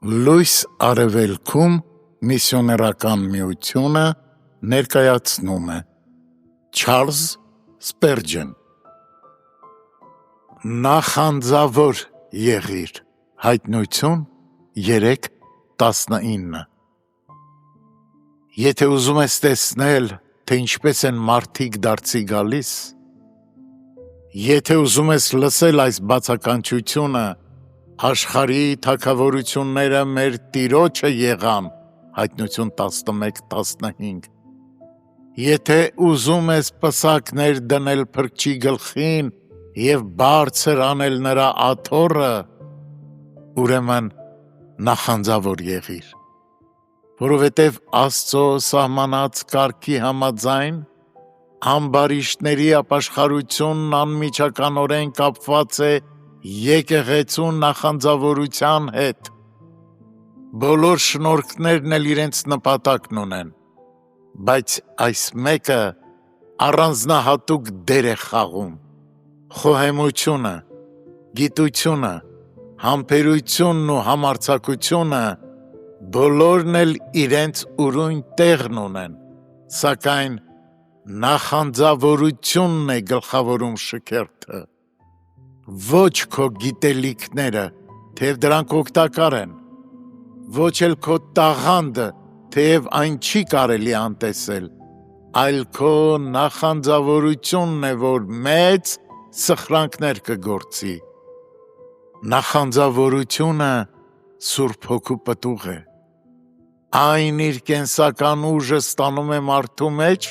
Լույս արևելքում միսիոներական միությունը ներկայացնում է Չարլզ Սպերջեն Նախանձավոր եղիր հայտնություն 3:19 Եթե ուզում ես տեսնել, թե ինչպես են մարդիկ դարձի գալիս, եթե ուզում ես լսել այս բացականչությունը, աշխարհի թագավորությունները մեր Տիրոջը եղան, հայտնություն 11:15 Եթե ուզում ես պսակներ դնել փրկչի գլխին և բարձր անել նրա աթոռը, ուրեմն նախանձավոր եղիր, որովհետև Աստծո սահմանած կարգի համաձայն ամբարիշտների ապաշխարությունն անմիջականորեն կապված է եկեղեցու նախանձավորության հետ։ Բոլոր շնորհքներն էլ իրենց նպատակն ունեն, բայց այս մեկը առանձնահատուկ դեր է խաղում։ Խոհեմությունը, գիտությունը, համբերությունն ու համարձակությունը բոլորն էլ իրենց ուրույն տեղն ունեն, սակայն նախանձավորությունն է գլխավորում շքերթը, ոչ քո գիտելիքները, թեև դրանք օգտակար են, ոչ էլ քո տաղանդը, թեև այն չի կարելի անտեսել, այլ քո նախանձավորությունն է, որ մեծ սխրանքներ կգործի։ Նախանձավորությունը Սուրբ Հոգու պտուղ է։ Այն իր կենսական ուժը ստանում է մարդու մեջ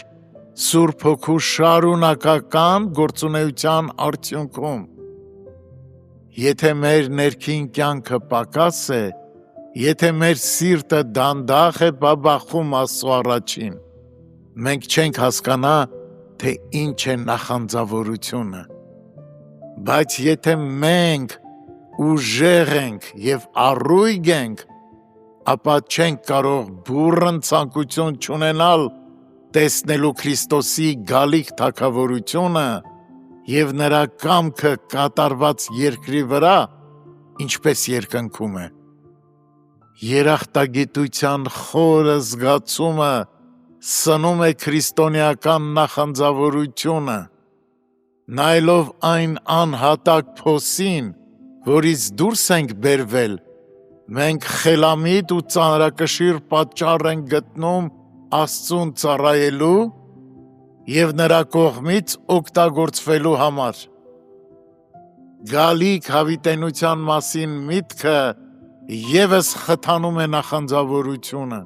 Սուրբ Հոգու շարունակական գործունեության արդյունքում։ Եթե մեր ներքին կյանքը պակաս է, եթե մեր սիրտը դանդաղ է բաբախում Աստծո առաջին, մենք չենք հասկանա, թե ինչ է նախանձավորությունը։ Բայց եթե մենք ուժեղ ենք և առույգ ենք, ապա չենք կարող բուռն ցանկություն չունենալ տեսնելու Քրիստոսի գալիք թագավորությունը և նրա կամքը կատարված երկրի վրա, ինչպես երկնքում է։ Երախտագիտության խորը զգացումը սնում է քրիստոնեական նախանձավորությունը, նայելով այն անհատակ փոսին, որից դուրս ենք բերվել, մենք խելամիտ ու ծանրակշիռ պատճառ ենք գտնում Աստծուն ծառայելու և նրա կողմից օգտագործվելու համար։ Գալիք հավիտենության մասին միտքը ևս խթանում է նախանձավորությունը։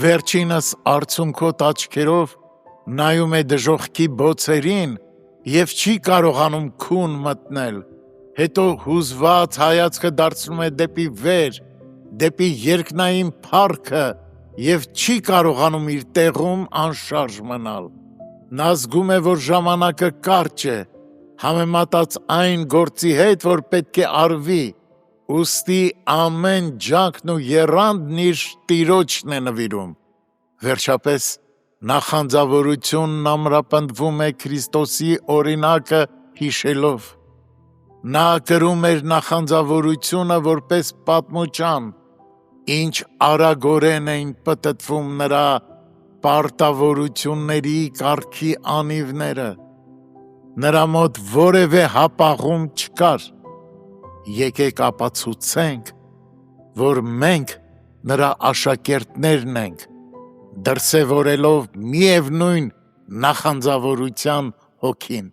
Վերջինս արցունքոտ աչքերով նայում է դժոխքի բոցերին և չի կարողանում քուն մտնել, հետո հուզված հայացքը դարձնում է դեպի վեր, դեպի երկնային փառքը և չի կարողանում իր տեղում անշարժ մնալ։ Նա զգում է, որ ժամանակը կարճ է, համեմատած այն գործի հետ, որ պետք է արվի, ուստի ամեն ջանքն ու եռանդն իր Տիրոջն է նվիրում։ Վերջապես նախանձավորությունն ամրապնդվում է Քրիստոսի օրինակը հիշելով։ Նա կրում էր նախանձավորությունը որպես պատմուճան, ինչ արագորեն էին պտտվում նրա պարտավորությունների կարգի անիվները։ Նրա մոտ որևէ հապաղում չկար։ Եկեք ապացուցենք, որ մենք նրա աշակերտներն ենք, դրսևորելով միևնույն նախանձավորության հոգին։